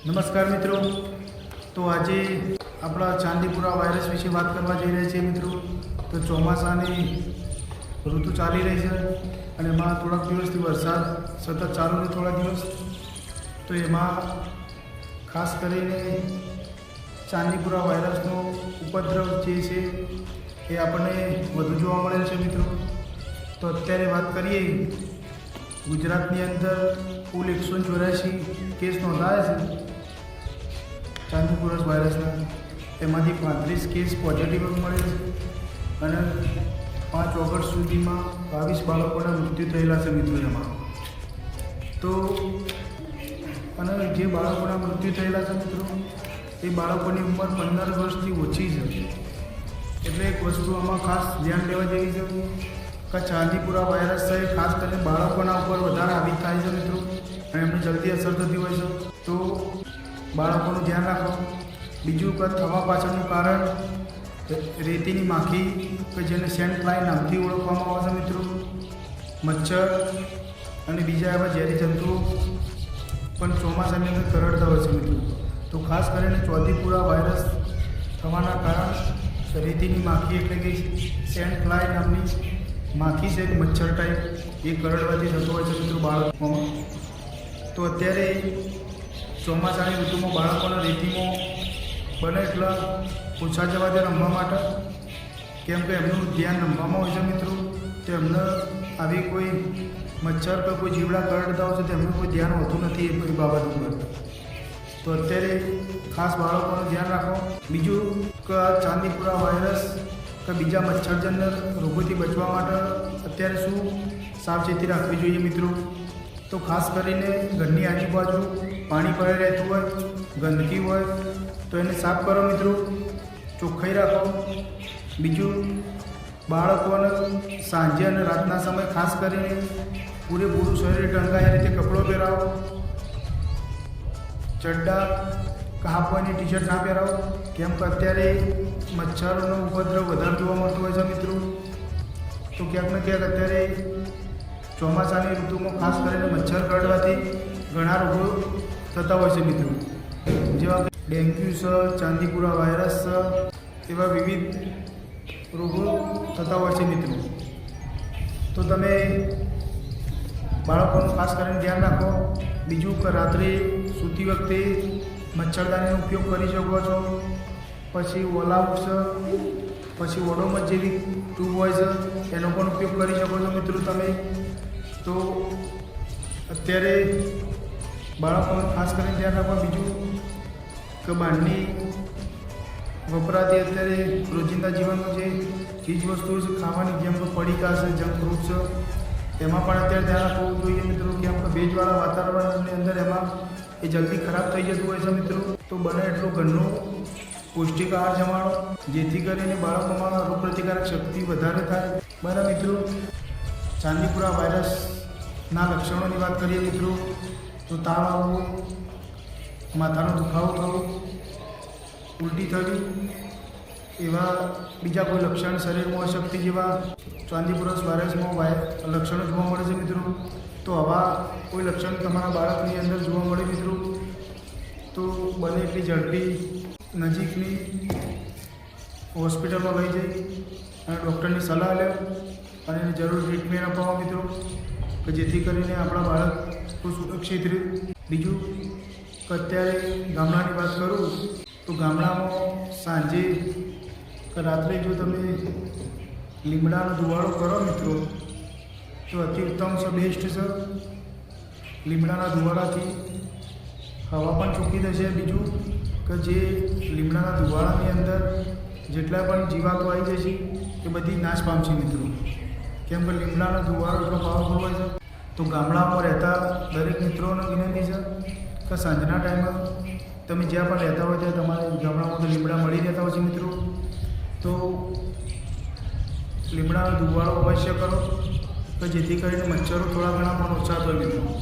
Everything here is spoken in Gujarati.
નમસ્કાર મિત્રો, તો આજે આપણા ચાંદીપુરા વાયરસ વિશે વાત કરવા જઈ રહ્યા છીએ મિત્રો. તો ચોમાસાની ઋતુ ચાલી રહી છે અને એમાં થોડાક દિવસથી વરસાદ સતત ચાલુ છે થોડા દિવસ. તો એમાં ખાસ કરીને ચાંદીપુરા વાયરસનો ઉપદ્રવ જે છે એ આપણને વધુ જોવા મળે છે મિત્રો. તો અત્યારે વાત કરીએ, ગુજરાતની અંદર કુલ 184 કેસ નોંધાયા છે ચાંદીપુરા વાયરસના. એમાંથી 35 કેસ પોઝિટિવ મળે છે અને 5 ઓગસ્ટ સુધીમાં 22 બાળકોના મૃત્યુ થયેલા છે મિત્રો એમાં. તો અને જે બાળકોના મૃત્યુ થયેલા છે મિત્રો, એ બાળકોની ઉંમર 15 વર્ષથી ઓછી છે. એટલે એક વસ્તુ આમાં ખાસ ધ્યાન લેવા જેવી છે કે ચાંદીપુરા વાયરસ છે ખાસ કરીને બાળકોના ઉપર વધારે હાવી થાય છે મિત્રો, અને એમને જલ્દી અસર થતી હોય છે. તો બાળકોનું ધ્યાન રાખો. બીજું કે થવા પાછળનું કારણ રેતીની માખી કે જેને સેન્ડ ફ્લાય નામથી ઓળખવામાં આવે છે મિત્રો, મચ્છર અને બીજા એવા ઝેરી જંતુઓ પણ ચોમાસાની અંદર કરડતા હોય છે મિત્રો. તો ખાસ કરીને ચાંદીપુરા વાયરસ થવાના કારણ રેતીની માખી એટલે કે સેન્ડ ફ્લાય નામની માખી છે, મચ્છર ટાઈપ, એ કરડવાથી થતો હોય છે મિત્રો બાળકોમાં. તો અત્યારે ચોમાસાની ઋતુમાં બાળકોને રેતીમાં બને એટલા ઓછા જવા દે રમવા માટે, કેમ કે એમનું ધ્યાન રમવામાં હોય છે મિત્રો. તો એમને આવી કોઈ મચ્છર કે કોઈ જીવડા કરડતા હોય છે તો એમનું કોઈ ધ્યાન હોતું નથી એ બાબત ઉપર. તો અત્યારે ખાસ બાળકોનું ધ્યાન રાખો. બીજું કે ચાંદીપુરા વાયરસ કે બીજા મચ્છરજન્ય રોગોથી બચવા માટે અત્યારે શું સાવચેતી રાખવી જોઈએ મિત્રો? તો ખાસ કરીને ઘરની આજુબાજુ પાણી ભરાઈ રહેતું હોય, ગંદકી હોય તો એને સાફ કરો મિત્રો, ચોખ્ખાઈ રાખો. બીજું, બાળકોને સાંજે અને રાતના સમય ખાસ કરીને પૂરેપૂરું શરીર ઢંકાય એ રીતે કપડો પહેરાવો. ચડ્ડા કે હાફ બોયની ટી શર્ટ ના પહેરાવો, કેમ કે અત્યારે મચ્છરોનો ઉપદ્રવ વધારે જોવા મળતો હોય છે મિત્રો. તો ક્યાંક ને ક્યાંક અત્યારે ચોમાસાની ઋતુમાં ખાસ કરીને મચ્છર કરડવાથી ઘણા રોગો થતા હોય છે મિત્રો, જેવા કે ડેન્ગ્યુ છે, ચાંદીપુરા વાયરસ છે, એવા વિવિધ રોગો થતા હોય છે મિત્રો. તો તમે બાળકોનું ખાસ કરીને ધ્યાન રાખો. બીજું કે રાત્રે સૂતી વખતે મચ્છરદાનીનો ઉપયોગ કરી શકો છો. પછી ઓલાઉટ છે, પછી ઓડોમસ જેવી ટ્યુબ હોય છે એનો પણ ઉપયોગ કરી શકો છો મિત્રો તમે. તો અત્યારે બાળકોનું ખાસ કરીને ધ્યાન રાખવા. બીજું કે બહારની વપરાતી અત્યારે રોજિંદા જીવનમાં જે ચીજ વસ્તુઓ છે ખાવાની, જેમ કે પડીકા છે, જંક ફ્રૂટ છે, એમાં પણ અત્યારે ધ્યાન રાખવું જોઈએ મિત્રો. કેમ કે ભેજવાળા વાતાવરણની અંદર એમાં એ જલ્દી ખરાબ થઈ જતું હોય છે મિત્રો. તો બને એટલું ઘરનું પૌષ્ટિક આહાર જમાડો, જેથી કરીને બાળકોમાં રોગપ્રતિકારક શક્તિ વધારે થાય. બરાબર મિત્રો. ચાંદીપુરા વાયરસના લક્ષણોની વાત કરીએ મિત્રો, તો તાવ આવવો, માથાનો દુખાવો થવો, ઉલટી થવી, એવા બીજા કોઈ લક્ષણ શરીરમાં અશક્તિ જેવા ચાંદીપુરા વાયરસમાં લક્ષણો જોવા મળે છે મિત્રો. તો આવા કોઈ લક્ષણ તમારા બાળકની અંદર જોવા મળે મિત્રો, તો બને એટલી ઝડપી નજીકની હોસ્પિટલમાં લઈ જઈ અને ડૉક્ટરની સલાહ લે અને એને જરૂર ટ્રીટમેન્ટ અપાવો મિત્રો, કે જેથી કરીને આપણા બાળક સુરક્ષિત રહે. બીજું કે અત્યારે ગામડાની વાત કરું તો ગામડામાં સાંજે કે રાત્રે જો તમે લીમડાનો ધુવાળો કરો મિત્રો તો અતિ ઉત્તમ છે, બેસ્ટ છે. લીમડાના ધુવાળાથી હવા પણ ચોખ્ખી થશે. બીજું કે જે લીમડાના ધુવાળાની અંદર જેટલા પણ જીવાતો આવી જશે એ બધી નાશ પામશે મિત્રો, કેમ કે લીમડાનો ધુવાળો એટલો પાવરફુલ હોય છે. તો ગામડામાં રહેતા દરેક મિત્રોને વિનંતી છે કે સાંજના ટાઈમે તમે જ્યાં પણ રહેતા હોય ત્યાં તમારે ગામડામાં તો લીમડા મળી રહેતા હોય છે મિત્રો. તો લીમડાનો ધુવાળો અવશ્ય કરો, કે જેથી કરીને મચ્છરો થોડા ઘણા પણ ઓછા થાય મિત્રો.